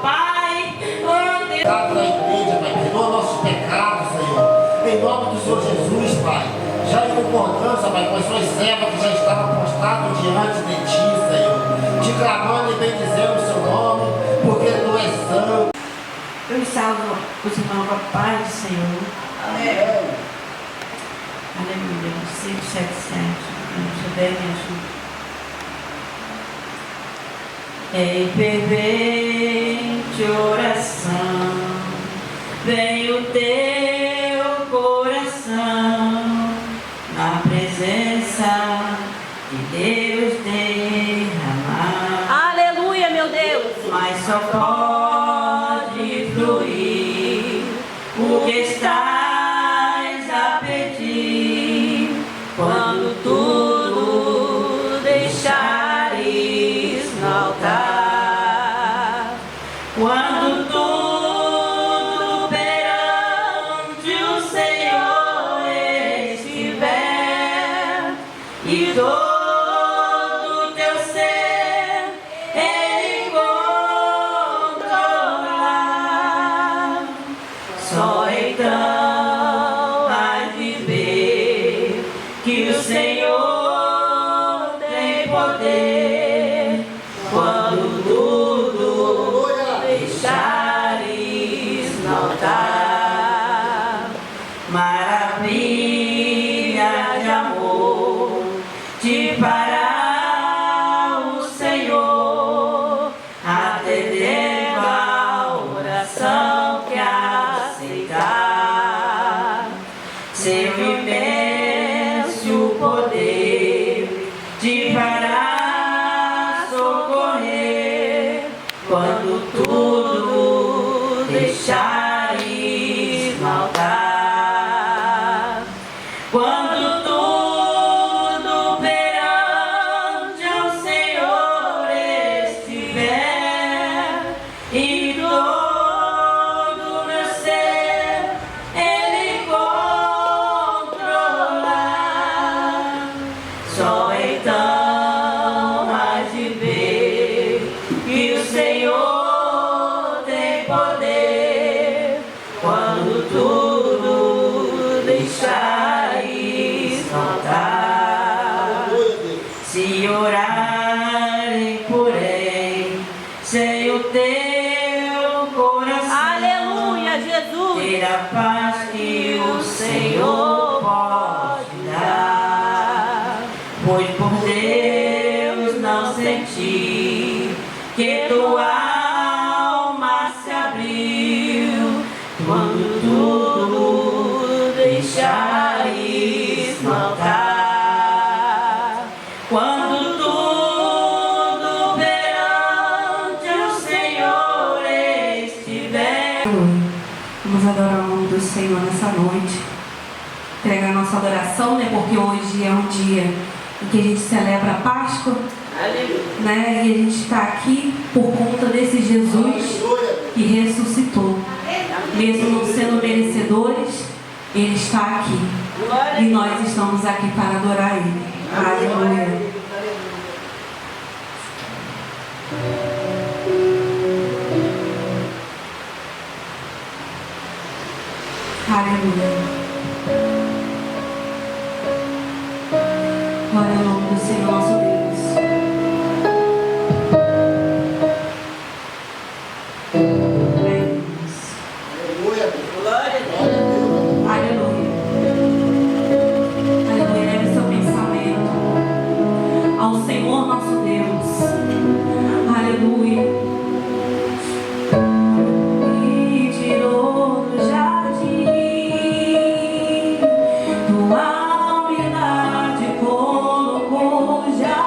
Pai. Oh, Deus. Da igreja, Pai, perdoa nossos pecados, Senhor. Em nome do Senhor Jesus, Pai. Já em concordância, Pai, com as suas servas que já estavam prostradas diante de Ti, Senhor. Te clamando e bendizendo o Seu nome, porque Tu és santo. Eu salvo os irmãos com a paz do Senhor. Amém. Aleluia. 577. Se puder, me ajuda. Em fervente oração, vem o teu coração na presença de Deus derramar. Aleluia, meu Deus. Mas só pode fluir o que estás a pedir quando tudo deixares no altar. Quando tudo perante o Senhor estiver e todo teu ser Ele controlar, só então hás de ver que o Senhor tem poder quando tudo deixares no altar. Maravilha de amor te fará o Senhor, atendendo a oração que aceitar. Seu imenso poder te fará socorrer quando tudo deixares no altar. Quando tudo perante ao Senhor estiver e todo meu ser Ele controlar, só então hás de ver que o Senhor tem poder quando tudo deixares no altar. Se orarem, porém, sem o teu coração, Aleluia, Jesus. ter a paz que o Senhor pode dar. Pois por Deus não senti que tua alma se abriu quando tudo deixares no altar. Quando tudo perante o Senhor estiver. Vamos adorar o nome do Senhor nessa noite. Entregar a nossa adoração, né? Porque hoje é um dia em que a gente celebra a Páscoa, né? E a gente está aqui por conta desse Jesus que ressuscitou. Mesmo não sendo merecedores, Ele está aqui. E nós estamos aqui para adorar Ele. Aleluia. Aleluia. Glória ao nome do Senhor nosso Deus. Aleluia. Aleluia. Leve seu pensamento ao Senhor nosso Deus. Aleluia. E tirou do jardim, tua humildade colocou já.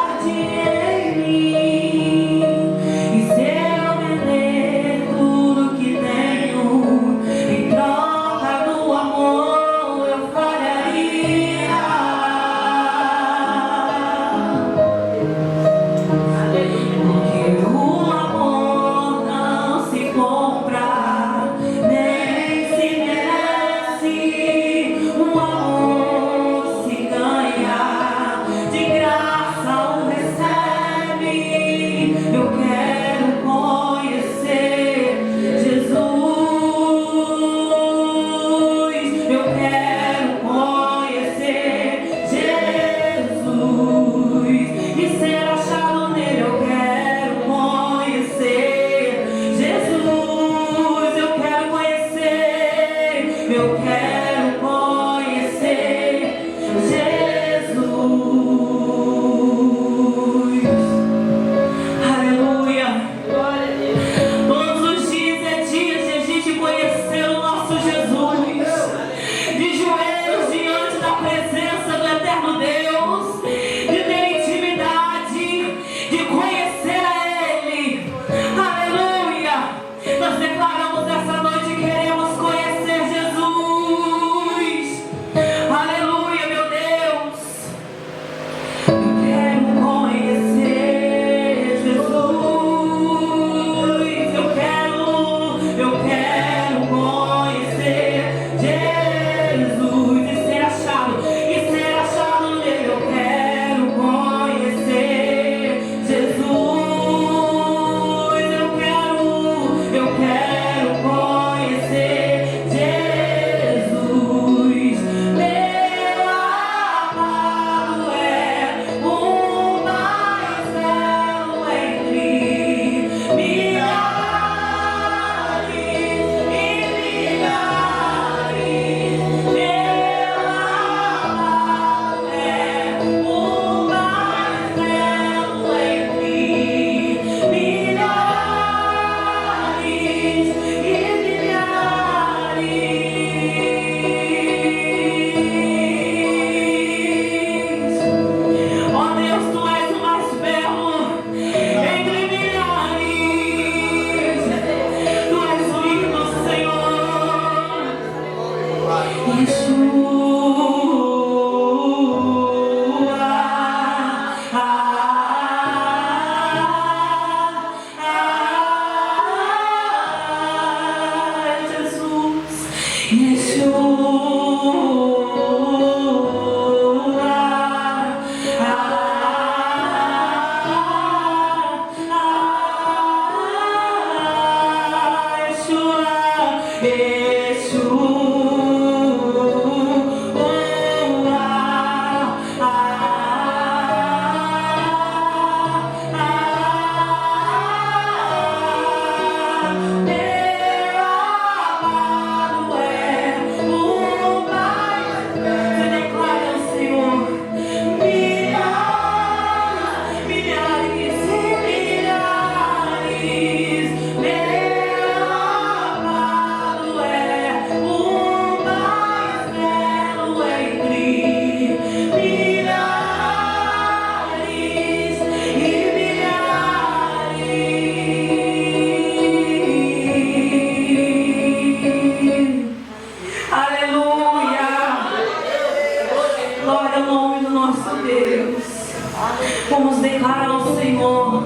Vamos declarar ao Senhor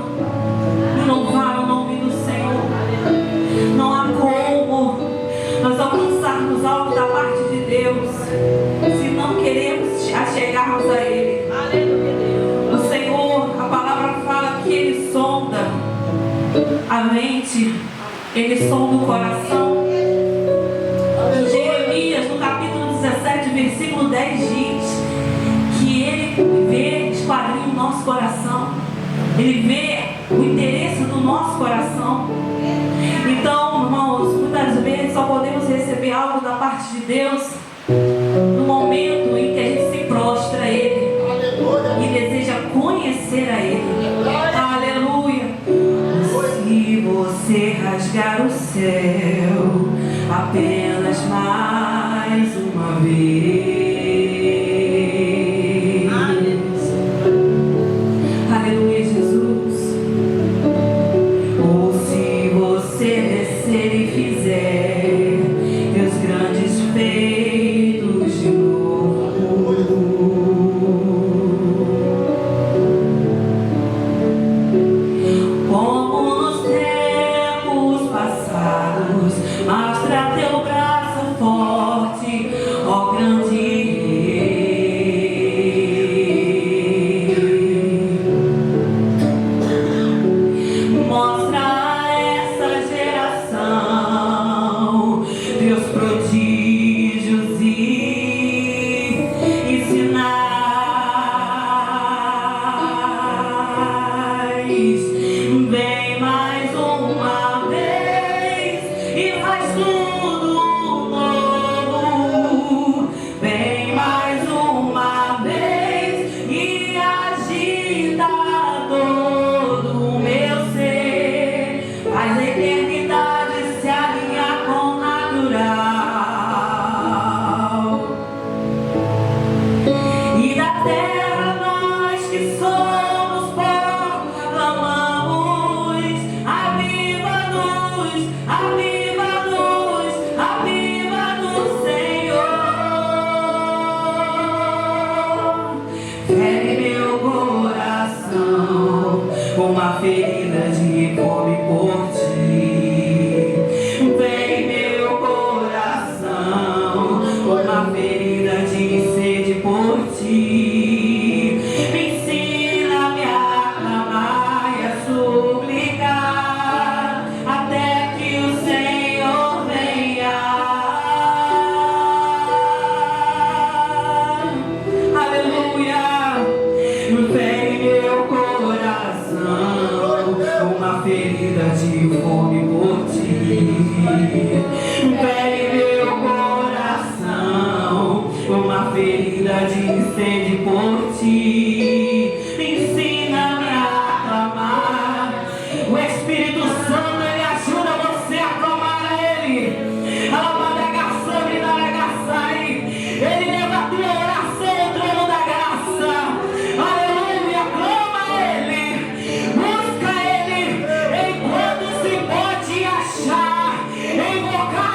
e louvar o nome do Senhor. Não há como nós alcançarmos algo da parte de Deus se não queremos achegarmos a Ele. O Senhor, a palavra fala que Ele sonda a mente, Ele sonda o coração. Em Jeremias, no capítulo 17, versículo 10, diz que Ele vê, esquadrinha o nosso coração, Ele vê o interesse do nosso coração. Então, irmãos, muitas vezes só podemos receber algo da parte de Deus no momento em que a gente se prostra a Ele e deseja conhecer a Ele. Aleluia! Se você rasgar o céu apenas mais uma vez, aleluia, Jesus. Ou se você descer e fizer teus grandes feitos de novo, como nos tempos passados, mostra teu braço forte, ó grande Rei. Mostra a essa geração teus prodígios e sinais. Vem mais uma vez e faz tudo novo. Vem mais uma vez e agita todo o meu ser. Faz a eternidade se alinhar com o natural. E da terra nós que somos pó, clamamos: aviva-nos, aviva-nos, aviva-nos, Senhor. Fere meu coração com uma ferida de fome por ti. Vem meu coração com uma ferida de sede por ti. Me ensina-me a clamar e a suplicar até que o Senhor venha. Aleluia! Fere meu coração uma ferida de fome por ti. Fere meu coração uma ferida de sede por ti. Me ensina-me a clamar. O Espírito Santo, ele ajuda você a clamar a Ele. Ele leva a tua oração ao trono da graça. Aleluia, clama a Ele, busca Ele enquanto se pode achar, invocar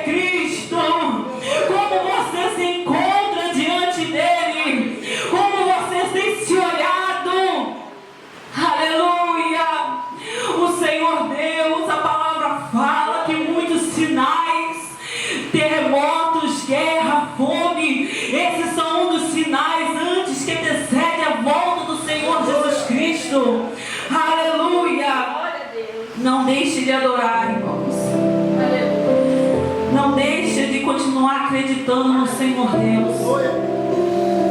Cristo, como você se encontra diante dele, como você tem se olhado. Aleluia! O Senhor Deus, a palavra fala que muitos sinais, terremotos, guerra, fome, esses são um dos sinais antes que antecede a volta do Senhor Jesus Cristo. Aleluia! Não deixe de adorar, irmãos. Não deixe de continuar acreditando no Senhor Deus.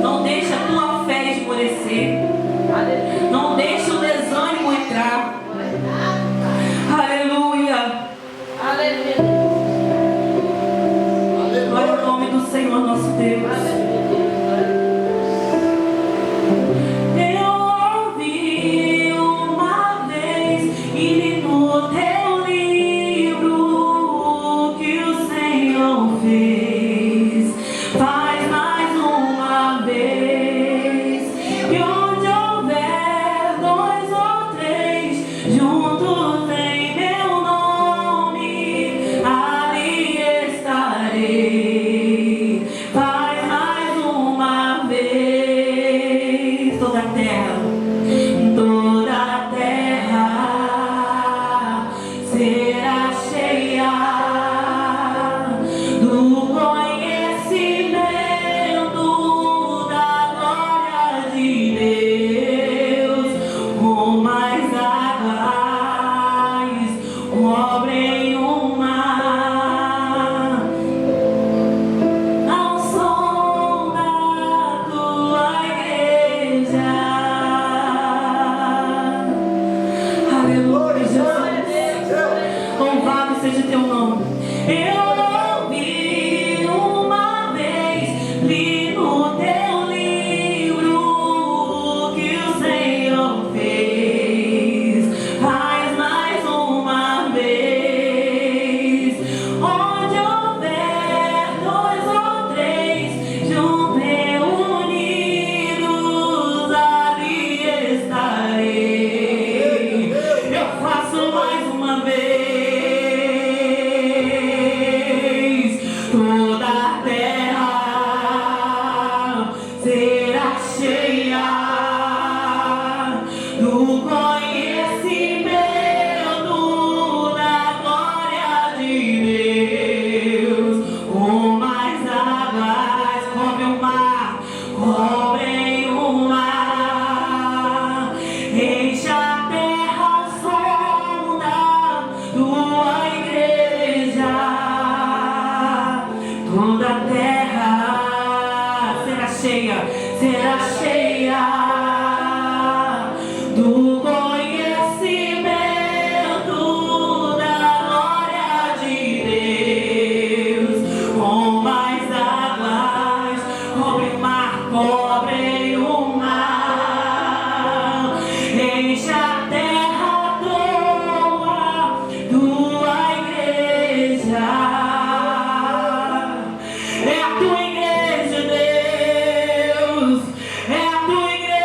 Não deixe a tua fé esmorecer. Não deixe o desânimo entrar. Aleluia. Glória ao nome do Senhor nosso Deus. Eu ouvi uma vez e li no teu livro o que o Senhor fez. Faz mais uma vez. E onde houver dois ou três juntos em meu nome, ali estarei. Faz mais uma vez. Toda a terra será cheia do conhecimento da glória de Deus, como as águas cobrem o mar, ao som da tua igreja. Aleluia, Jesus. Louvado seja teu nome. Eu ouvi uma vez, li no teu livro o que o Senhor fez. Faz mais uma vez. Onde houver dois ou três juntos reunidos, ali estarei. Eu faço mais uma vez. Toda a terra será cheia do conhecimento da glória de Deus, como as águas cobrem o mar, cobrem o mar. Enche a terra sonda tua igreja. Toda a terra será cheia do conhecimento da glória de Deus, como as águas cobrem o mar, cobrem o mar. Enche a terra tua igreja. É a tua igreja, Deus. É a tua igreja.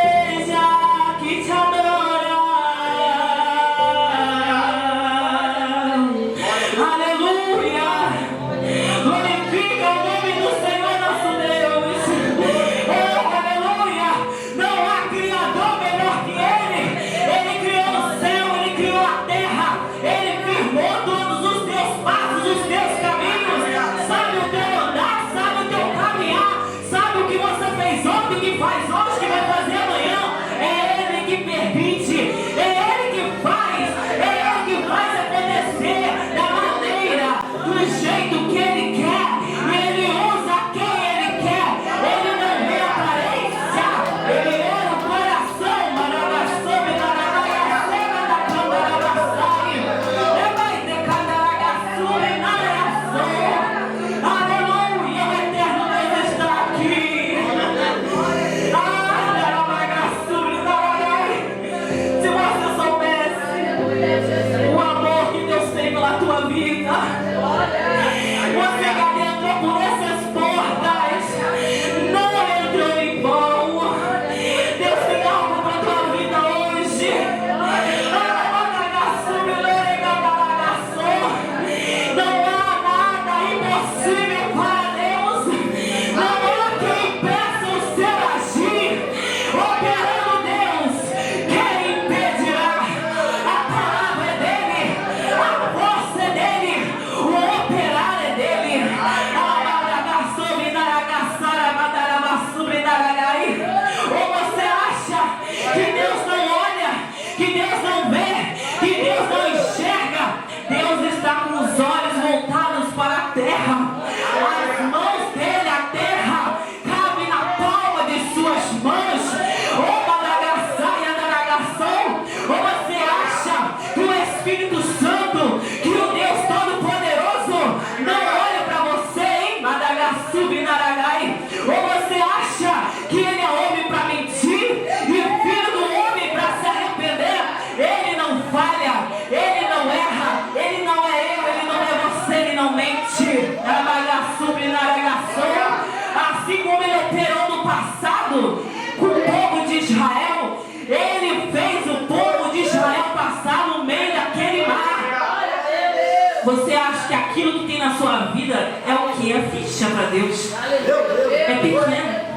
na sua vida é o que? É ficha para Deus. É pequeno.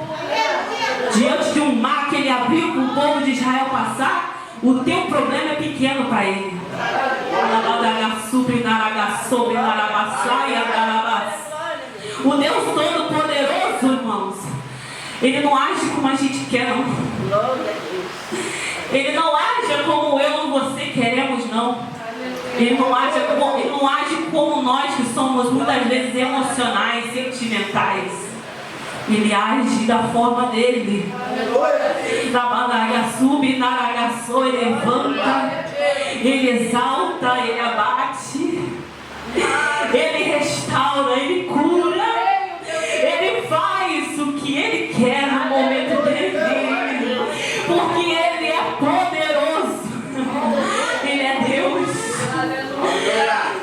Diante de um mar que ele abriu para o povo de Israel passar, o teu problema é pequeno para ele. O Deus Todo-Poderoso, irmãos, Ele não age como a gente quer, não. Ele não age como eu ou você queremos, não. Ele não age como nós que somos muitas vezes emocionais, sentimentais. Ele age da forma dele. Ele levanta, ele exalta, ele abate, ele restaura, ele cura, ele faz o que ele quer no momento dele, porque ele é poderoso, ele é Deus.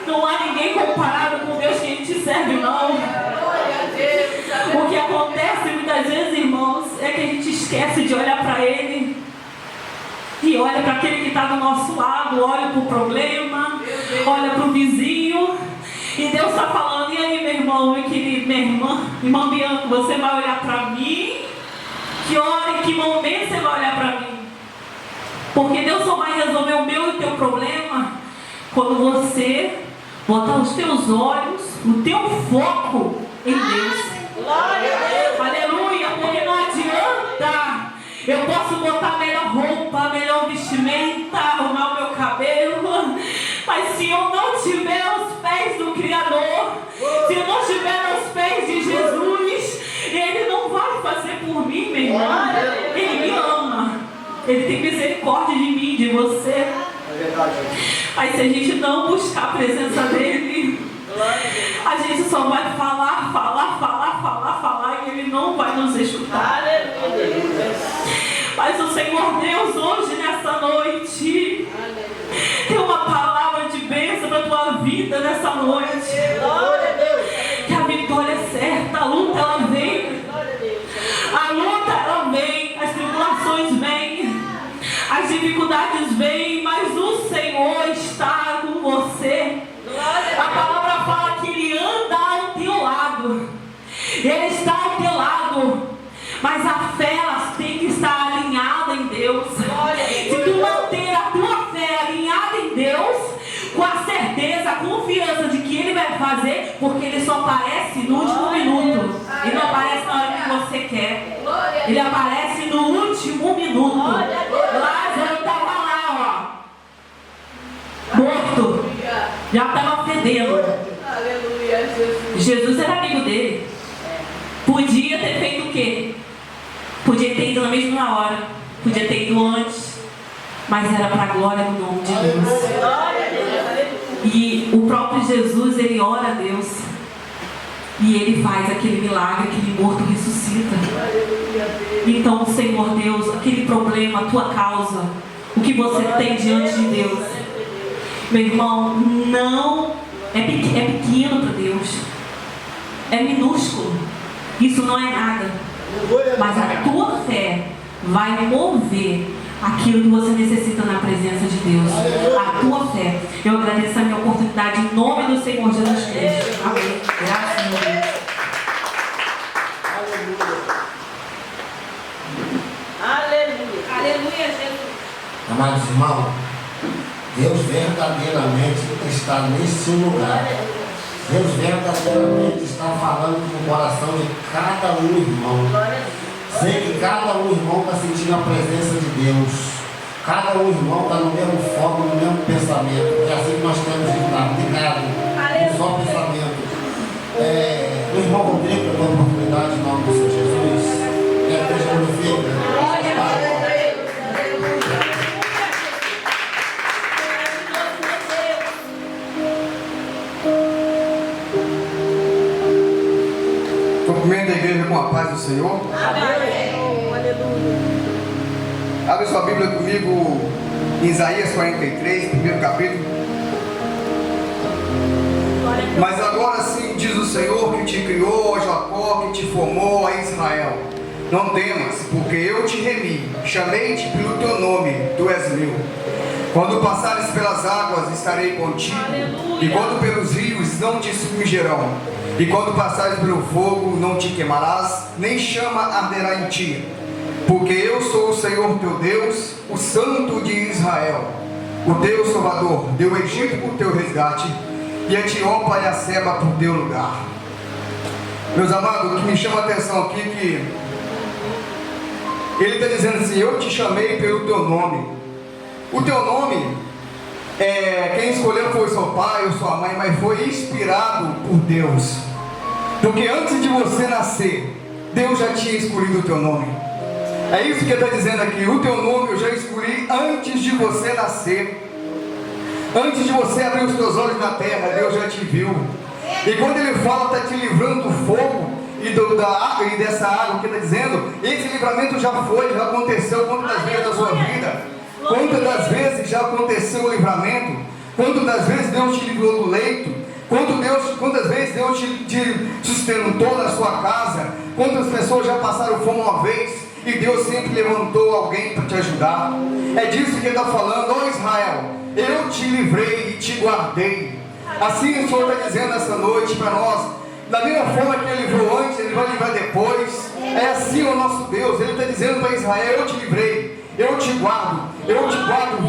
Não há ninguém comparado com o Deus que a gente serve, não. O que acontece muitas vezes, irmãos, é que a gente esquece de olhar para Ele e olha para aquele que está do nosso lado, olha para o problema, olha para o vizinho, e Deus está falando: e aí, meu irmão, e querido, minha irmã Bianca, você vai olhar para mim? Que hora, em que momento você vai olhar para mim? Porque Deus só vai resolver o meu e o teu problema quando você botar os teus olhos, o teu foco em Deus. Glória a Deus. Aleluia, porque não adianta eu posso botar a melhor roupa, a melhor vestimenta, arrumar o meu cabelo, mas se eu não tiver os pés do Criador, se eu não tiver os pés de Jesus, Ele não vai fazer por mim, meu irmão. Ele me ama, Ele tem misericórdia de mim, de você. Mas se a gente não buscar a presença dEle, a gente só vai falar e Ele não vai nos escutar. Mas o Senhor Deus, hoje, nessa noite, tem uma palavra de bênção para a tua vida nessa noite. Que a vitória é certa, a luta ela vem. A luta ela vem, as tribulações vêm, as dificuldades vêm, mas o Senhor está com você. A palavra fala que Ele anda ao teu lado. Ele está ao teu lado. Mas a fé ela tem que estar alinhada em Deus. Se tu manter a tua fé alinhada em Deus, com a certeza, a confiança de que Ele vai fazer, porque Ele só aparece no último minuto. Ele não aparece na hora que você quer. Ele aparece no último minuto. Lázaro estava lá, ó, morto. Já estava fedendo. Aleluia, Jesus. Jesus era amigo dele. Podia ter feito o quê? Podia ter ido na mesma hora. Podia ter ido antes. Mas era para a glória do nome de Deus. E o próprio Jesus, ele ora a Deus. E ele faz aquele milagre, aquele morto ressuscita. Então, Senhor Deus, aquele problema, a tua causa, o que você tem diante de Deus, meu irmão, não é pequeno para Deus, é minúsculo, isso não é nada, mas a tua fé vai mover aquilo que você necessita na presença de Deus. A tua fé. Eu agradeço a minha oportunidade em nome do Senhor Jesus Cristo. Amém. Graças a Deus. Aleluia. Aleluia, Jesus. Amados irmãos, Deus verdadeiramente está nesse lugar. Deus verdadeiramente está falando com o coração de cada um irmão. Sei que cada um irmão está sentindo a presença de Deus. Cada um irmão está no mesmo foco, no mesmo pensamento. Porque é assim que nós temos que estar ligados, no só pensamento. O irmão Rodrigo, eu dou a oportunidade em nome do Senhor Jesus. Que a Deus glorifica. Cumprimento a igreja com a paz do Senhor. Amém. Aleluia. Abre sua Bíblia comigo em Isaías 43, primeiro capítulo. Mas agora sim diz o Senhor que te criou, ó Jacó, que te formou, ó Israel. Não temas, porque eu te remi, chamei-te pelo teu nome, tu és meu. Quando passares pelas águas, estarei contigo. Aleluia. E quando pelos rios, não te submergerão. E quando passares pelo fogo, não te queimarás, nem chama arderá em ti. Porque eu sou o Senhor teu Deus, o Santo de Israel, o teu Salvador. Deu o Egito por teu resgate, e a Etiópia e a Seba por teu lugar. Meus amados, o que me chama a atenção aqui é que ele está dizendo assim: eu te chamei pelo teu nome. O teu nome, quem escolheu foi seu pai ou sua mãe, mas foi inspirado por Deus. Porque antes de você nascer, Deus já tinha escolhido o teu nome. É isso que ele está dizendo aqui: o teu nome eu já escolhi antes de você nascer. Antes de você abrir os teus olhos na terra, Deus já te viu. E quando ele fala, está te livrando do fogo e da água, e dessa água que ele está dizendo, esse livramento já foi, já aconteceu quantas vezes na sua vida? Quantas das vezes já aconteceu o livramento? Quantas das vezes Deus te livrou do leito? Quantas vezes Deus te sustentou na sua casa? Quantas pessoas já passaram fome uma vez e Deus sempre levantou alguém para te ajudar? É disso que ele está falando: ó Israel, eu te livrei e te guardei. Assim o Senhor está dizendo essa noite para nós. Da mesma forma que Ele livrou antes, Ele vai livrar depois. É assim o nosso Deus. Ele está dizendo para Israel: eu te livrei, eu te guardo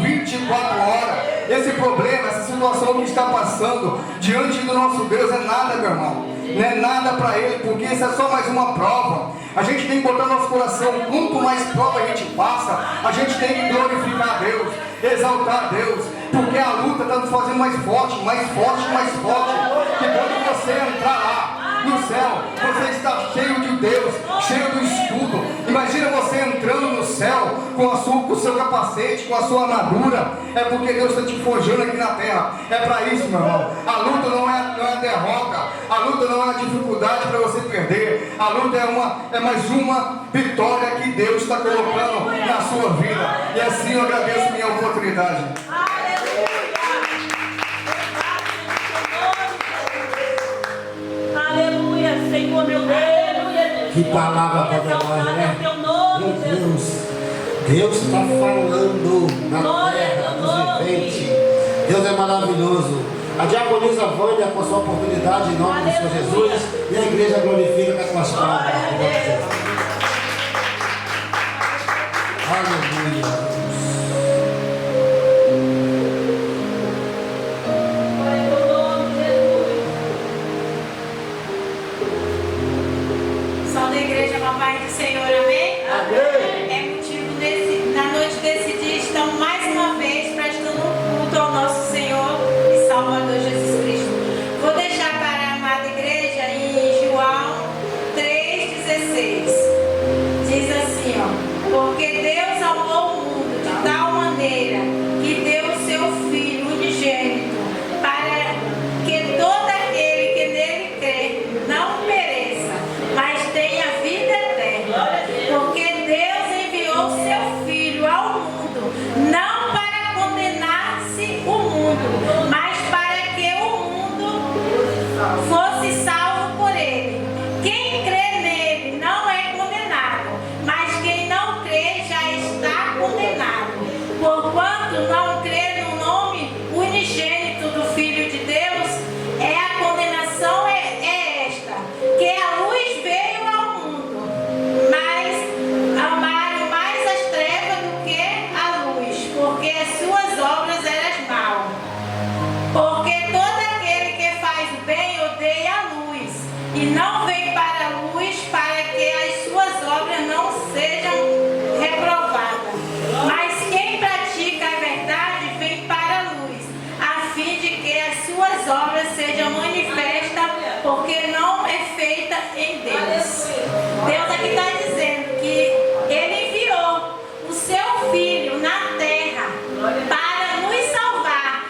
24 horas. Esse problema, essa situação que está passando diante do nosso Deus é nada, meu irmão. Não é nada para Ele, porque isso é só mais uma prova. A gente tem que botar no nosso coração: quanto mais prova a gente passa, a gente tem que glorificar a Deus, exaltar a Deus, porque a luta está nos fazendo mais forte, mais forte, mais forte. Que quando você entrar lá no céu, você está cheio de Deus, cheio do escudo. Imagina você entrando no céu com o seu capacete, com a sua armadura. É porque Deus está te forjando aqui na terra. É para isso, meu irmão. A luta não é derrota, a luta não é uma dificuldade para você perder. A luta é mais uma vitória que Deus está colocando na sua vida. E assim eu agradeço minha oportunidade. Aleluia, Senhor, meu Deus. Que palavra poderosa, né? Meu Deus, Deus está falando na terra dos viventes. Deus é maravilhoso. A diaconisa Vânia, com a sua oportunidade, em nome do Senhor Jesus, e a igreja glorifica com as suas palmas. Aleluia. Paz do Senhor, amém? Amém. É motivo na noite desse dia, estamos mais uma vez prestando culto ao nosso Senhor e Salvador Jesus Cristo. Vou deixar para a amada igreja em João 3,16. Diz assim, ó: porque Deus amou o mundo de tal maneira que deu o seu Filho unigênito, para que todo aquele que nele crê não pereça, mas tenha vida eterna. Porque Deus enviou seu Filho ao mundo, não para condenar-se o mundo, mas para que o mundo fosse salvo por ele. Quem crê nele não é condenado, mas quem não crê já está condenado, porquanto não crê no nome unigênito do Filho de Deus. A condenação é esta, que a luz veio ao mundo, mas amaram mais as trevas do que a luz, porque as suas obras eram maus. Porque todo aquele que faz o bem odeia a luz, e não vem para a luz, para que as suas obras não sejam reprovadas. Mas quem pratica a verdade vem para a luz, a fim de que as suas obras sejam manifestas, porque não é feita em Deus. Deus aqui está dizendo que Ele enviou o seu Filho na terra para nos salvar.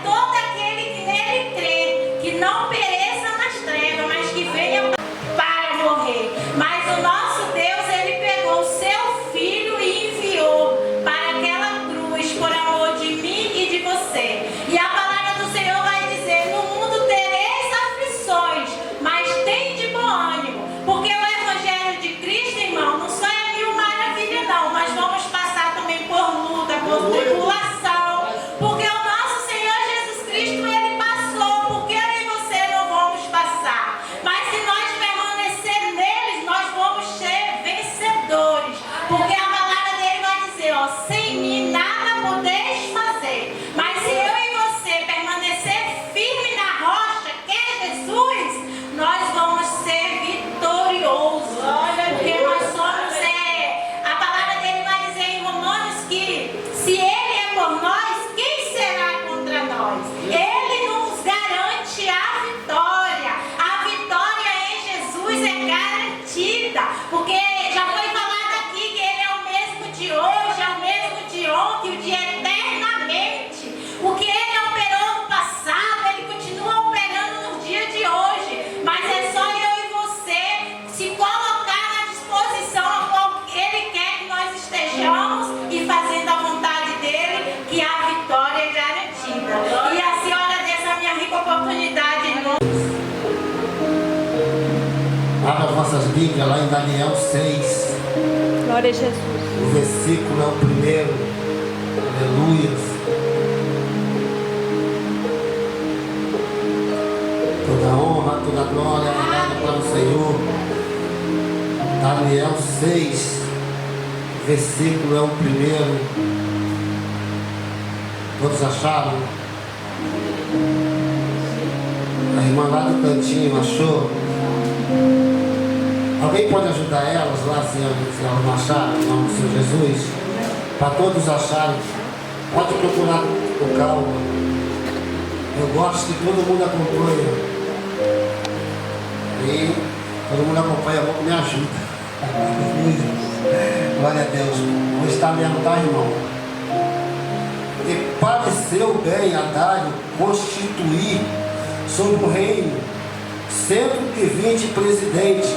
Todo aquele que nele crê, que não pereça nas trevas, mas que venha para morrer. Mas o nosso Deus, Ele pegou o seu Filho e enviou para aquela cruz por amor de mim e de você. E a palavra do Senhor vai dizer: no mundo tereis aflições, mas tem de bom ânimo, porque o Evangelho de Cristo, irmão, não nossas Bíblias, lá em Daniel 6. Glória a Jesus. O versículo é o primeiro. Aleluia. Toda honra, toda glória é dada para o Senhor. Daniel 6, versículo é o primeiro. Todos acharam? A irmã lá do cantinho achou? Alguém pode ajudar elas lá, se elas não acharam, em nome do Senhor Jesus? Para todos acharem. Pode procurar com calma. Eu gosto que todo mundo acompanhe. E todo mundo acompanha, me ajuda. Glória a Deus. Hoje está mesmo, tá, irmão? E pareceu bem a Dário constituir sobre o reino 120 presidentes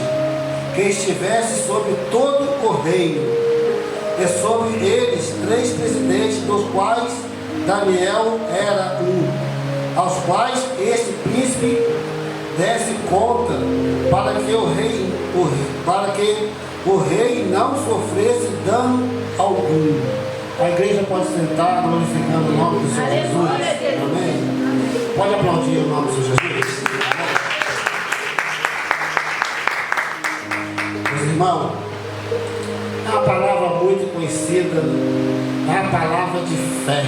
que estivesse sobre todo o reino, e sobre eles 3 presidentes, dos quais Daniel era um, aos quais este príncipe desse conta, para que o rei não sofresse dano algum. A igreja pode sentar, glorificando o nome do Senhor Jesus. Amém? Pode aplaudir o nome do Senhor Jesus. Meus irmãos, é uma palavra muito conhecida, é a palavra de fé.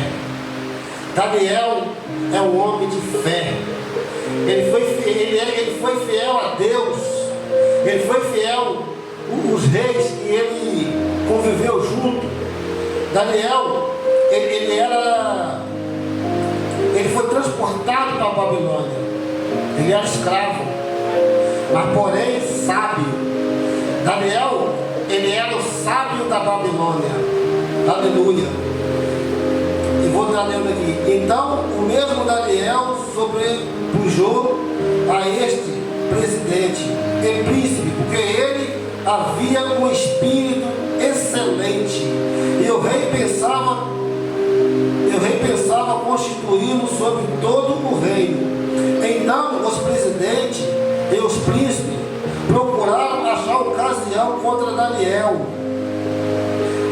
Daniel é um homem de fé. Ele foi fiel a Deus. Ele foi fiel aos reis que ele conviveu junto. Daniel, ele foi transportado para a Babilônia. Ele era escravo, mas porém sábio. Daniel, ele era o sábio da Babilônia. Aleluia. E vou estar lendo aqui. Então, o mesmo Daniel sobrepujou a este presidente e príncipe, porque ele havia um espírito excelente. E o rei pensava constituí-lo sobre todo o reino. Então, os presidentes e os príncipes procuraram achar ocasião contra Daniel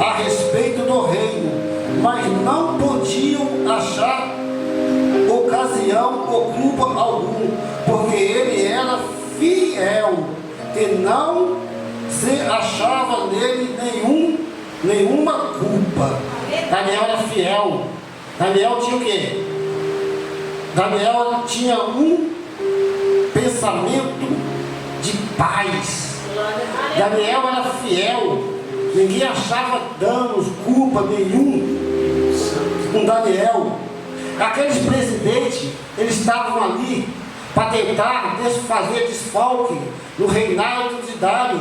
a respeito do reino, mas não podiam achar ocasião ou culpa algum, porque ele era fiel e não se achava nele nenhuma culpa. Daniel era fiel. Daniel tinha o quê? Daniel tinha um pensamento de paz. Daniel era fiel. Ninguém achava danos, culpa nenhum com Daniel. Aqueles presidentes, eles estavam ali para tentar fazer desfalque no reinado de Dário.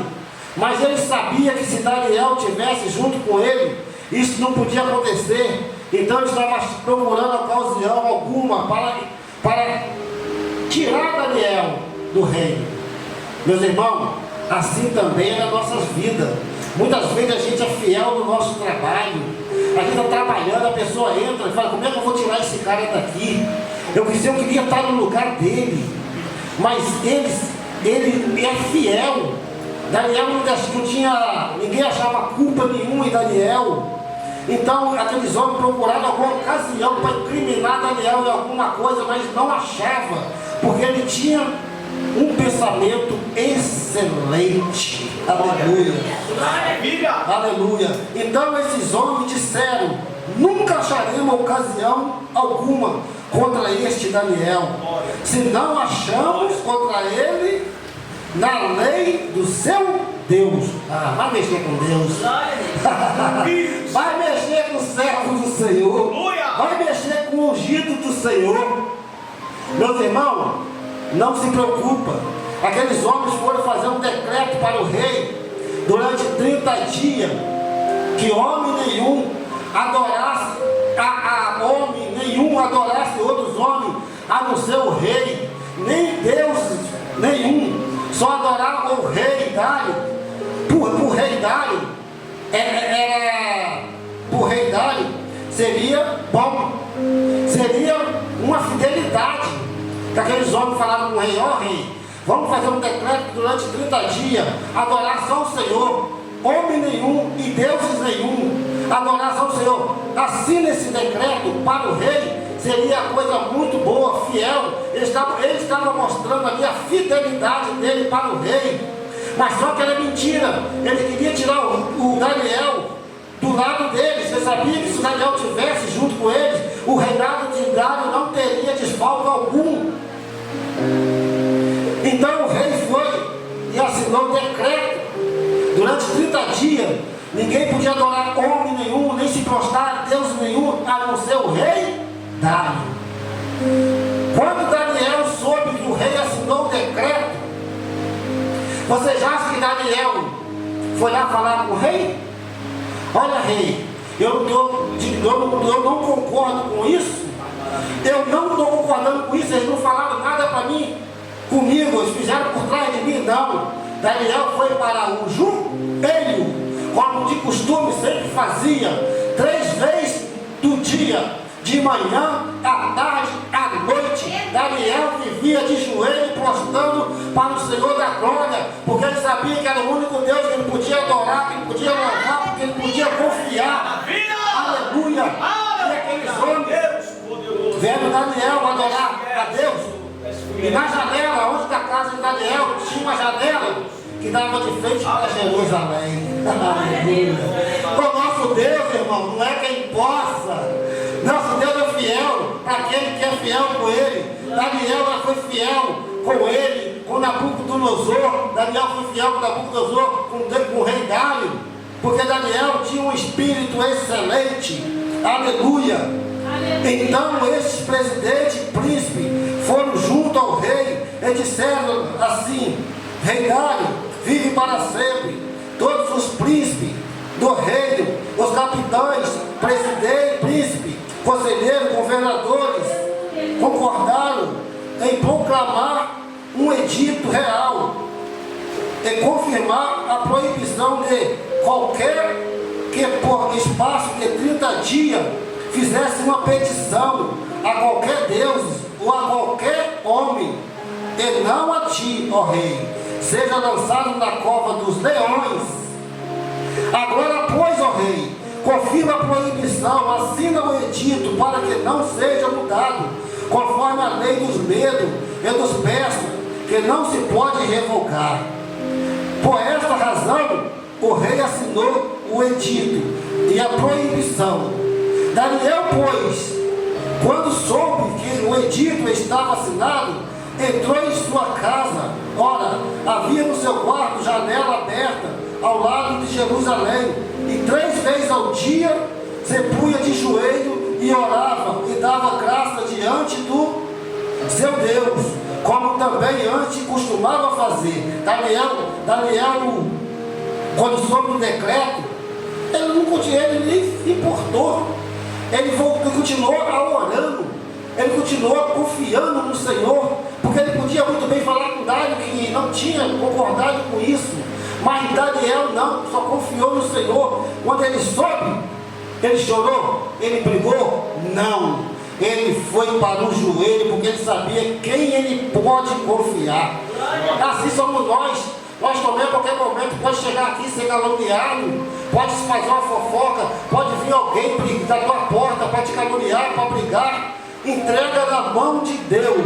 Mas ele sabia que se Daniel estivesse junto com ele, isso não podia acontecer. Então ele estava procurando ocasião alguma para tirar Daniel do reino. Meus irmãos, assim também é nas nossas vidas. Muitas vezes a gente é fiel no nosso trabalho. A gente está trabalhando, a pessoa entra e fala: como é que eu vou tirar esse cara daqui? Eu queria estar no lugar dele. Mas ele é fiel. Daniel não tinha, ninguém achava culpa nenhuma em Daniel. Então aqueles homens procuraram alguma ocasião para incriminar Daniel em alguma coisa, mas não achava, porque ele tinha um pensamento excelente. Aleluia. Aleluia. Então esses homens disseram: nunca acharemos ocasião alguma contra este Daniel, se não achamos contra ele na lei do seu Deus. Vai mexer com Deus. Vai mexer com o servo do Senhor. Vai mexer com o ungido do Senhor. Meus irmãos, não se preocupa. Aqueles homens foram fazer um decreto para o rei durante 30 dias, que homem nenhum adorasse outros homens a não ser o rei, nem Deus nenhum, só adorava o rei Dário. Por rei Dário por rei Dário seria bom, seria uma fidelidade. Que aqueles homens falaram com o rei: ó rei, Vamos fazer um decreto durante 30 dias, adorar só o Senhor, homem nenhum e deuses nenhum, adorar só o Senhor. Assina esse decreto para o rei, seria coisa muito boa, fiel. Ele estava mostrando ali a fidelidade dele para o rei, mas só que era mentira. Ele queria tirar o Daniel do lado deles. Você sabia que se o Daniel estivesse junto com eles, o reinado de Dário não teria desfalque algum. Então o rei foi e assinou um decreto. Durante 30 dias, ninguém podia adorar homem nenhum, nem se prostrar a Deus nenhum, a não ser o rei Dário. Quando Daniel soube que o rei assinou o decreto, você já acha que Daniel foi lá falar com o rei? Olha, rei, eu não concordo com isso. Eu não estou concordando com isso. Eles não falaram nada para mim, comigo. Eles fizeram por trás de mim, não. Daniel foi para o joelho, como de costume sempre fazia, 3 vezes do dia, de manhã, à tarde, à noite. Daniel vivia de joelho, prostrando para o Senhor da glória, porque ele sabia que era o único Deus que ele podia adorar, que ele podia louvar, porque ele podia confiar. Aleluia! E aqueles homens vendo Daniel adorar a Deus, e na janela, onde da casa de Daniel, tinha uma janela que dava de frente para Jerusalém. Aleluia! O nosso Deus, irmão, não é quem possa. Nosso Deus é fiel para aquele que é fiel com Ele. Daniel foi fiel com Ele, com Nabucodonosor. Daniel foi fiel com Nabucodonosor, com o rei Dário, porque Daniel tinha um espírito excelente. Aleluia! Então esses presidentes e príncipes foram junto ao rei e disseram assim: Rei Dário, vive para sempre. Todos os príncipes do reino, os capitães, presidente, príncipe, conselheiros, governadores, concordaram em proclamar um edito real e confirmar a proibição de qualquer que por espaço de 30 dias fizesse uma petição a qualquer Deus ou a qualquer homem, e não a ti, ó rei, seja lançado na cova dos leões. Agora, pois, ó rei, confirma a proibição, assina o edito para que não seja mudado, conforme a lei dos medos e dos persas, que não se pode revogar. Por esta razão, o rei assinou o edito e a proibição. Daniel, pois, quando soube que o edito estava assinado, entrou em sua casa. Ora, havia no seu quarto janela aberta ao lado de Jerusalém, e 3 vezes ao dia se punha de joelho e orava e dava graça diante do seu Deus, como também antes costumava fazer. Daniel, quando soube o decreto, ele nem se importou. Ele continuou orando, ele continuou confiando no Senhor, porque ele podia muito bem falar com Dário que não tinha concordado com isso, mas Daniel não, só confiou no Senhor. Quando ele soube, ele chorou, ele brigou? Não, ele foi para o joelho, porque ele sabia quem ele pode confiar. Assim somos nós. Nós também, a qualquer momento, pode chegar aqui e ser caluniado, pode se fazer uma fofoca, pode vir alguém da tua porta para te caluniar, para brigar. Entrega na mão de Deus.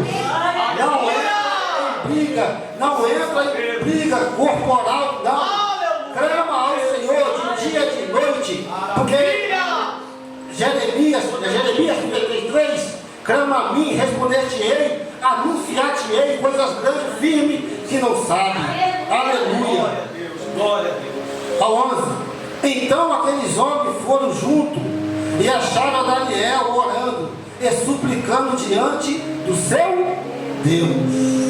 Não entra em briga, não entra em briga corporal, não. Clama ao Senhor de dia e de noite, porque Jeremias 33, clama a mim, responder-te-ei, anunciar-te-ei coisas grandes, firmes, que não sabe. Aleluia. Glória a Deus. Ao 11. Então aqueles homens foram juntos e acharam Daniel orando e suplicando diante do seu Deus.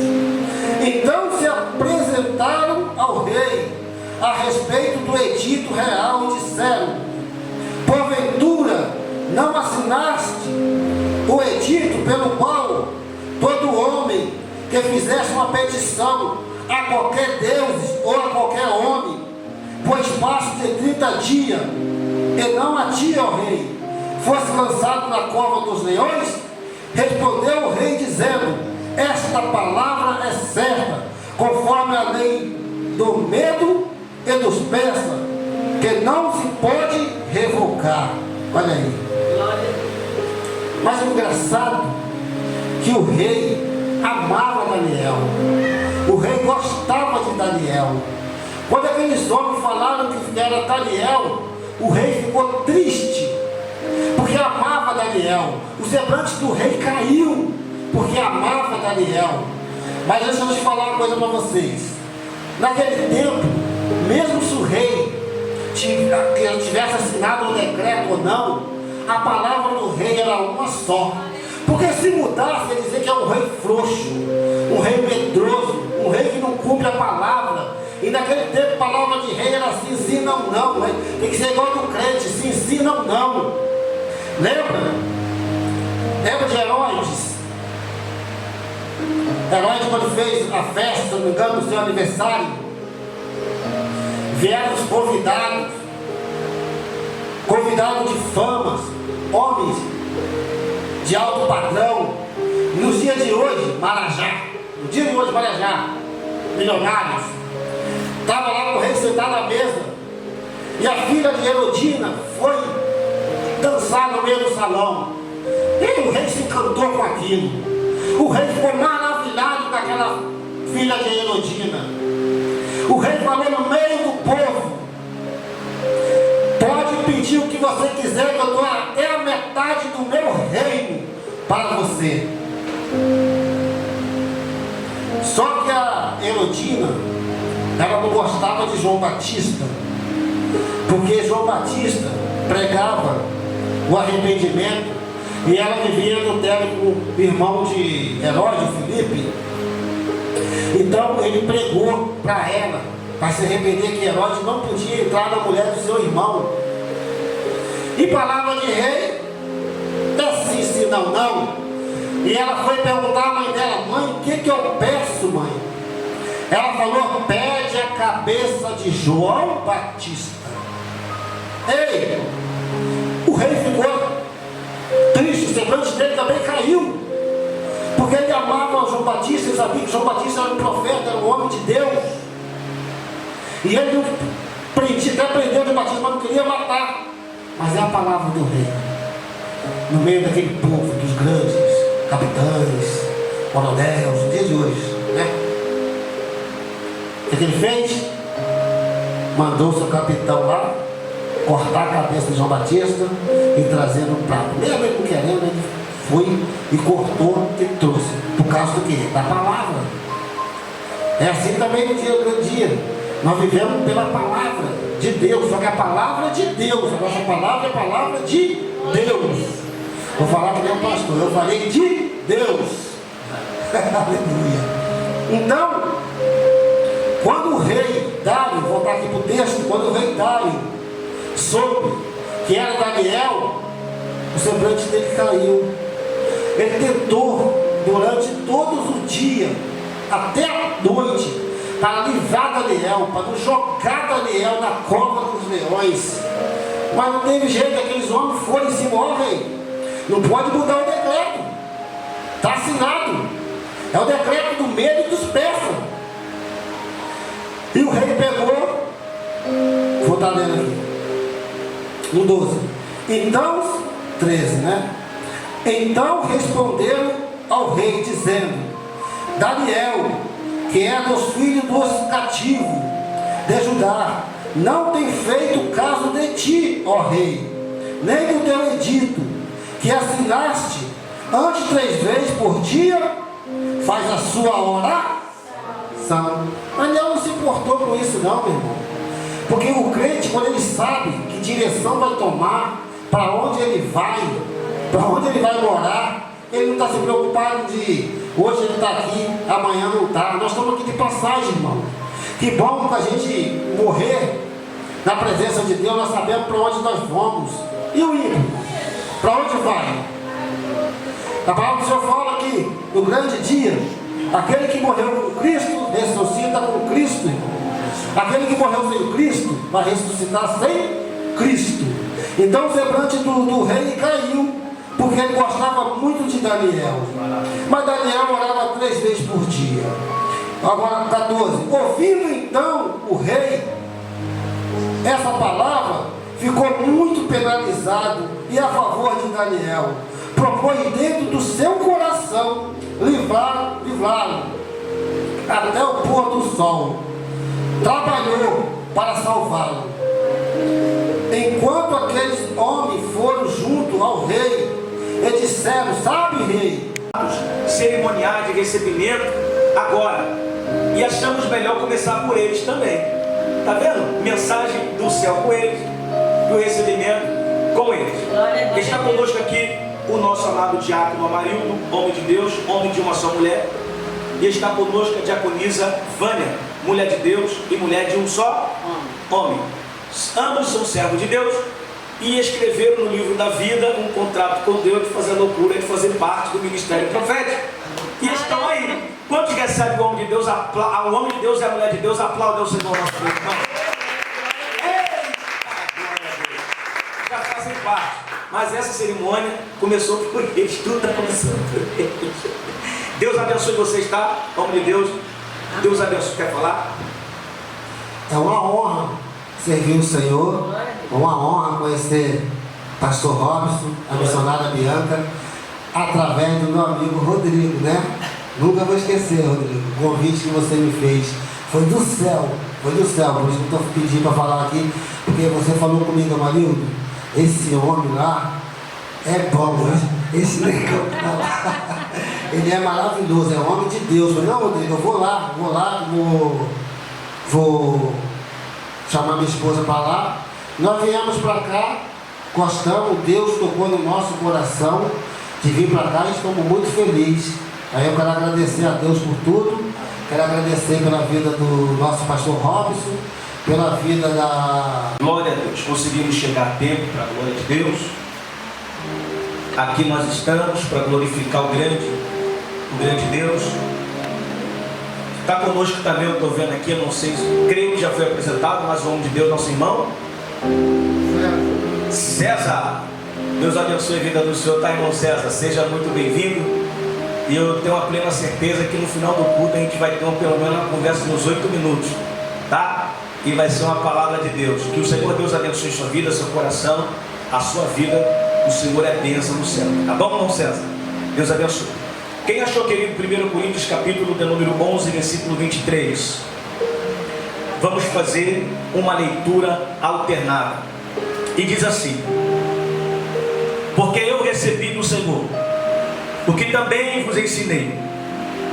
Então se apresentaram ao rei a respeito do edito real e disseram: porventura não assinaste o edito pelo qual todo homem que fizesse uma petição a qualquer Deus ou a qualquer homem, por espaço de 30 dias, e não a ti, ó rei, fosse lançado na cova dos leões? Respondeu o rei dizendo: esta palavra é certa, conforme a lei do medo e dos persas, que não se pode revogar. Olha aí. Mas o engraçado é que o rei amava Daniel. O rei gostava de Daniel. Quando aqueles homens falaram que era Daniel, o rei ficou triste, porque amava Daniel. O semblante do rei caiu, porque amava Daniel. Mas deixa eu te falar uma coisa para vocês. Naquele tempo, mesmo se o rei tivesse assinado um decreto ou não, a palavra do rei era uma só. Porque se mudasse, ia dizer que é um rei frouxo, um rei medroso, um rei que não cumpre a palavra. E naquele tempo a palavra de rei era assim, sim, não, não. Tem que ser igual do crente, sim, sim, não, não. Lembra? Lembra de Herodes? Herodes, quando fez a festa, se não me engano, no seu aniversário, vieram os convidados de famas, homens de alto padrão. Nos dias de hoje, Marajá, milionários, estava lá com o rei sentado à mesa, e a filha de Herodina foi dançar no meio do salão, e o rei se encantou com aquilo. O rei ficou maravilhado com aquela filha de Herodina. O rei falou no meio do povo: pode pedir o que você quiser, que eu dou até a metade do meu reino para você. Só que a Herodina, ela não gostava de João Batista, porque João Batista pregava o arrependimento, e ela vivia no térreo com o irmão de Herodes, Filipe. Então ele pregou para ela, para se arrepender, que Herodes não podia entrar na mulher do seu irmão. E palavra de rei é sim, sim, não, não. E ela foi perguntar à mãe dela: mãe, o que eu peço, mãe? Ela falou: pede a cabeça de João Batista. Ei, o rei ficou triste, o semblante dele também caiu, porque ele amava João Batista. Ele sabia que João Batista era um profeta, era um homem de Deus, e ele não prendia, até prendeu João Batista, mas não queria matar. Mas é a palavra do rei, no meio daquele povo, dos grandes capitães, coronéis, no dia de hoje, né? O que ele fez? Mandou seu capitão lá cortar a cabeça de João Batista e trazer no prato. Mesmo ele não querendo, ele foi e cortou e trouxe. Por causa do quê? Da palavra. É assim também no dia do dia. Nós vivemos pela palavra de Deus. Só que a palavra é de Deus. A nossa palavra é a palavra de Deus. Vou falar que nem o pastor. Eu falei de Deus. Aleluia. Então, quando o rei Dário, vou voltar aqui para o texto, quando o rei Dário soube que era Daniel, o semblante dele caiu. Ele tentou durante todos os dias, até a noite, para livrar Daniel, para não jogar Daniel na cova dos leões. Mas não teve jeito, aqueles homens foram em cima: ó rei, não pode mudar o decreto, está assinado, é o decreto do medo e dos persas. E o rei pegou, vou estar lendo aqui, no 12. Então, 13, né? Então responderam ao rei, dizendo: Daniel, que é dos filhos dos cativos de Judá, não tem feito caso de ti, ó rei, nem do teu edito, que assinaste antes 3 vezes por dia, faz a sua oração. Daniel não se importou com isso não, meu irmão. Porque o crente, quando ele sabe que direção vai tomar, para onde ele vai morar, ele não está se preocupado de hoje ele está aqui, amanhã não está. Nós estamos aqui de passagem, irmão. Que bom que a gente morrer na presença de Deus, nós sabemos para onde nós vamos. E o ímpio? Para onde vai? A palavra do Senhor fala aqui, no grande dia, aquele que morreu com Cristo, ressuscita com Cristo, irmão. Aquele que morreu sem Cristo, vai ressuscitar sem Cristo. Então o semblante do rei caiu, porque ele gostava muito de Daniel. Mas Daniel orava 3 vezes por dia. Agora 14. Ouvindo então o rei essa palavra, ficou muito penalizado e a favor de Daniel. Propôs dentro do seu coração livrá-lo até o pôr do sol. Trabalhou para salvá-lo. Enquanto aqueles homens foram junto ao rei, e disseram: sabe, rei, cerimoniais de recebimento agora, e achamos melhor começar por eles também. Está vendo? Mensagem do céu com eles, do recebimento com eles. Está conosco aqui o nosso amado diácono Amarildo, homem de Deus, homem de uma só mulher. E está conosco a diaconisa Vânia, mulher de Deus e mulher de um só homem. Ambos são servos de Deus e escreveram no livro da vida um contrato com Deus de fazer a loucura de fazer parte do ministério profético. E estão aí. Quantos recebem o homem de Deus, o homem de Deus e a mulher de Deus, aplaudem o Senhor nosso Deus, irmão. Já fazem parte. Mas essa cerimônia começou por eles, tudo está começando por eles. Deus abençoe vocês, tá? Homem de Deus, Deus abençoe. Quer falar? é uma honra servir o Senhor, é uma honra conhecer pastor Robson, a missionária Bianca, através do meu amigo Rodrigo, né? Nunca vou esquecer, Rodrigo, o convite que você me fez foi do céu, por isso que eu estou pedindo para falar aqui, porque você falou comigo, Amarildo, esse homem lá é bom, esse negão lá, ele é maravilhoso, é um homem de Deus. Eu falei: não, Rodrigo, eu vou lá, vou chamar minha esposa para lá. Nós viemos para cá, gostamos, Deus tocou no nosso coração de vir para cá e estamos muito felizes. Aí eu quero agradecer a Deus por tudo, quero agradecer pela vida do nosso pastor Robson, pela vida da... Glória a Deus, conseguimos chegar a tempo para a glória de Deus. Aqui nós estamos para glorificar o grande Deus. Está conosco também, eu estou vendo aqui, eu não sei, creio que já foi apresentado, mas o homem de Deus, nosso irmão César. Deus abençoe a vida do Senhor, tá, irmão César? Seja muito bem-vindo. E eu tenho uma plena certeza que no final do culto a gente vai ter pelo menos uma conversa de uns 8 minutos, tá? E vai ser uma palavra de Deus. Que o Senhor Deus abençoe sua vida, seu coração, a sua vida. O Senhor é bênção no céu. Tá bom, irmão César? Deus abençoe. Quem achou, querido, 1 Coríntios capítulo de número 11, versículo 23? Vamos fazer uma leitura alternada. E diz assim: porque eu recebi do Senhor o que também vos ensinei,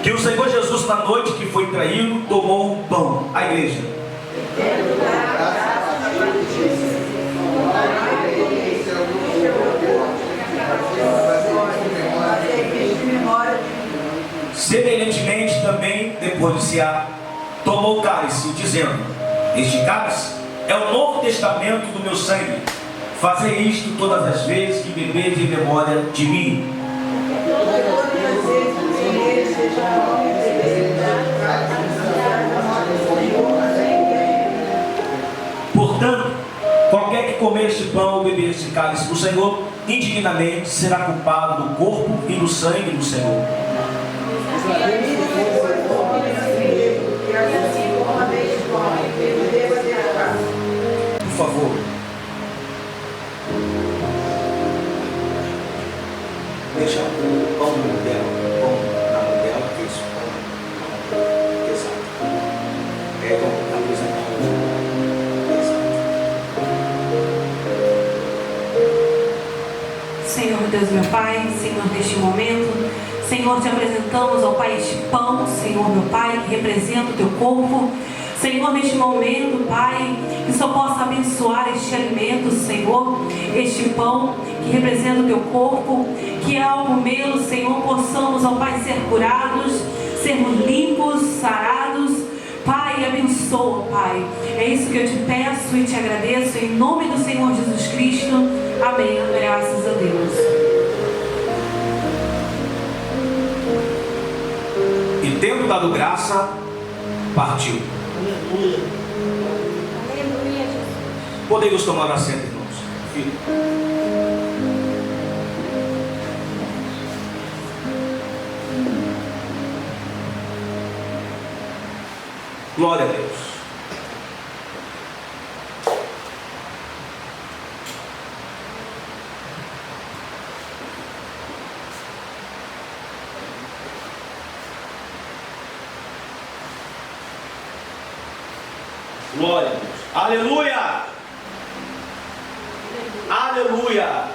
que o Senhor Jesus, na noite que foi traído, tomou o pão. A igreja. Semelhantemente também, depois de cear, tomou o cálice, dizendo: este cálice é o novo testamento do meu sangue. Fazei isto todas as vezes que beberdes em memória de mim. Portanto, qualquer que comer este pão ou beber este cálice do Senhor, indignamente será culpado do corpo e do sangue do Senhor. Por favor. Deixa o pão na mão dela, que isso, exato. Pega a mesa na mão. Exato. Senhor Deus, meu Pai, Senhor, neste momento, Senhor, te apresentamos ao Pai este pão, Senhor, meu Pai, que representa o teu corpo. Senhor, neste momento, Pai, que só possa abençoar este alimento, Senhor, este pão que representa o teu corpo, que ao comê-lo, Senhor, possamos, ó Pai, ser curados, sermos limpos, sarados. Pai, abençoa, Pai. É isso que eu te peço e te agradeço, em nome do Senhor Jesus Cristo. Amém. Graças a Deus. E tendo dado graça, partiu. Aleluia. Podemos tomar assento, irmãos. Filho. Glória a Deus. Glória a Deus. Aleluia! Aleluia!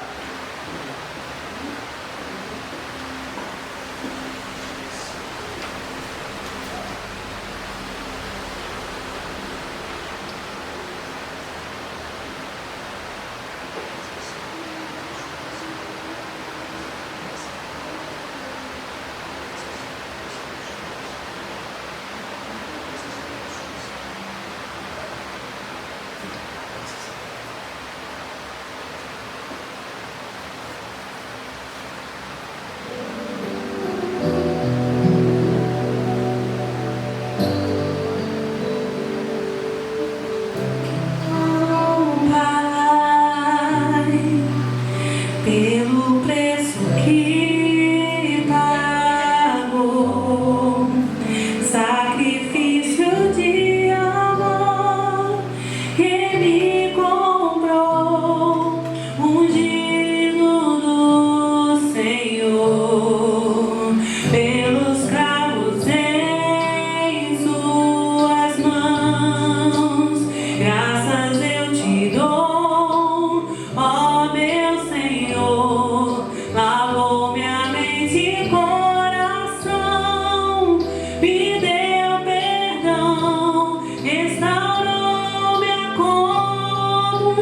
Pelo preço que pagou, sacrifício de amor que me comprou, ungido do Senhor, pelos cravos em suas mãos, graças eu te dou, ó meu Senhor, lavou minha mente e coração, me deu perdão, restaurou minha comunhão.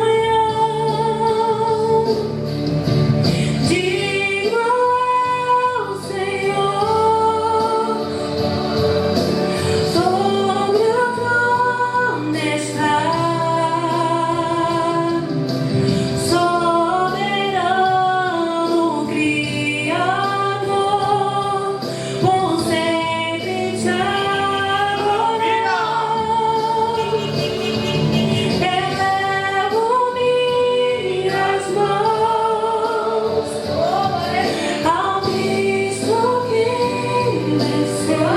Digo ao Senhor, sobre o trono está. Soberano Criador, por sempre te adorar. Elevo minhas mãos ao Cristo que venceu.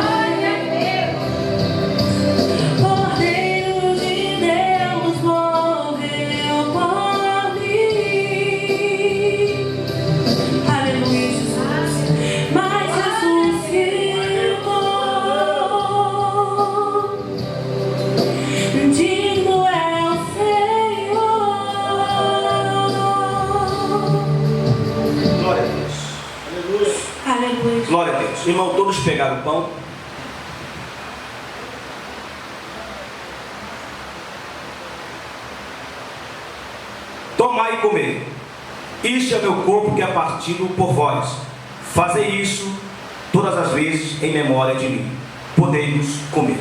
Cordeiro de Deus morreu por mim. Aleluia, Jesus. Mas Jesus ficou. Digno é o Senhor. Glória a Deus. Aleluia. Glória a Deus. Irmão, todos pegaram o pão. Tomai e comer. Isto é meu corpo que é partido por vós. Fazei isso todas as vezes em memória de mim. Podemos comer.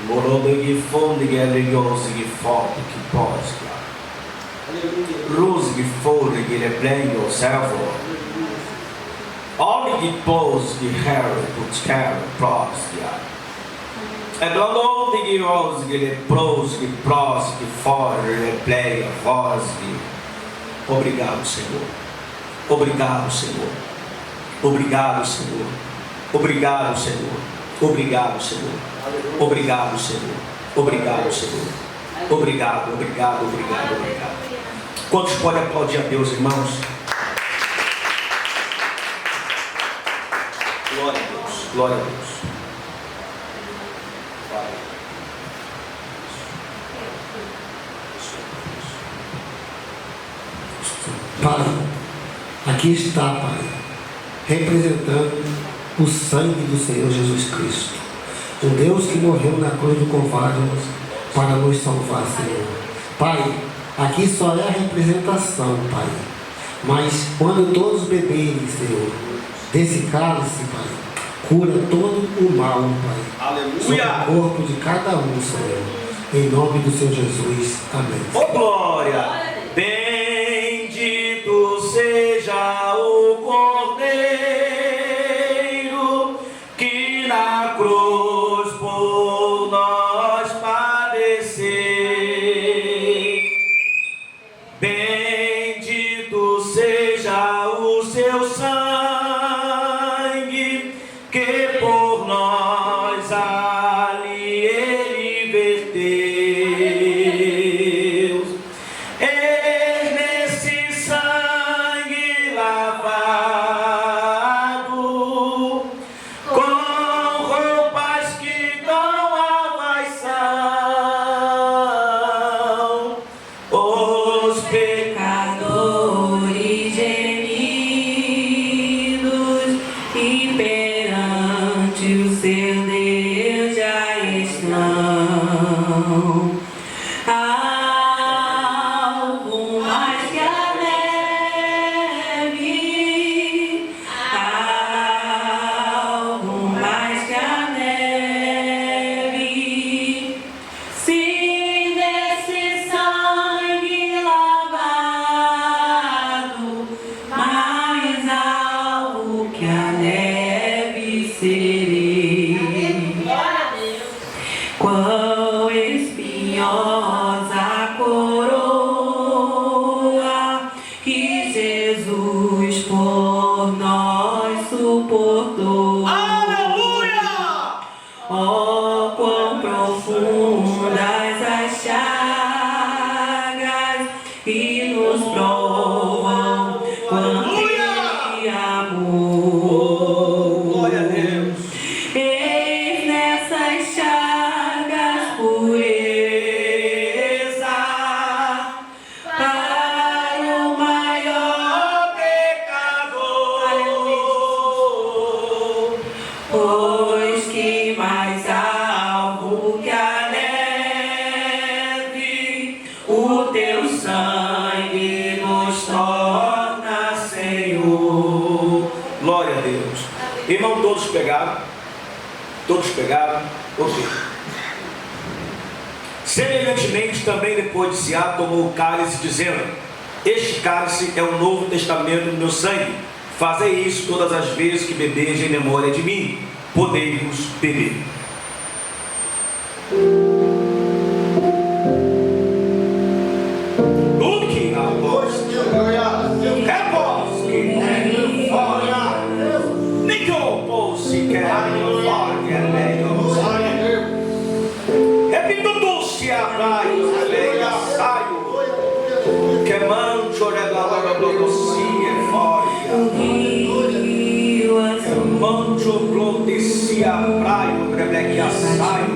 Morobegi fonde religiosi che forte che posca. Rose che fore che le prendo servo. Ogni che pos che herre put care prostia. E blando che rose che le pros che fore le pleia foschi. Obrigado, Senhor. Obrigado, Senhor. Obrigado, Senhor. Obrigado, Senhor. Obrigado, Senhor. Obrigado, Senhor. Obrigado, Senhor. Obrigado, obrigado, obrigado, obrigado. Quantos podem aplaudir a Deus, irmãos? Glória a Deus. Glória a Deus. Pai, aqui está, Pai, representando o sangue do Senhor Jesus Cristo, o Deus que morreu na cruz do Calvário para nos salvar, Senhor. Pai, aqui só é a representação, Pai, mas quando todos beberem, Senhor, desse cálice, Pai, cura todo o mal, Pai, sobre o corpo de cada um, Senhor, em nome do Senhor Jesus. Amém. Oh, glória! Bendito seja o Cordeiro que na cruz por nós padeceu. que nos provam quanto Ele amou. Glória a Deus. Eis nessas chagas pureza para o maior pecador, pois que mais alvo que a neve, o teu sangue nos torna, Senhor. Glória a Deus. Irmão, todos pegaram? Todos pegaram? Ok. Semelhantemente, também depois de cear, tomou o cálice, dizendo: este cálice é o Novo Testamento no meu sangue. Fazei isso todas as vezes que bebeis em memória de mim. Podemos beber. Tudo que após é vós que nem fora, nem que eu se quer fora, que é repito doce a praia, saio, que mancho regalava blodocia fora, mancho blodocia praia, rebequia saio,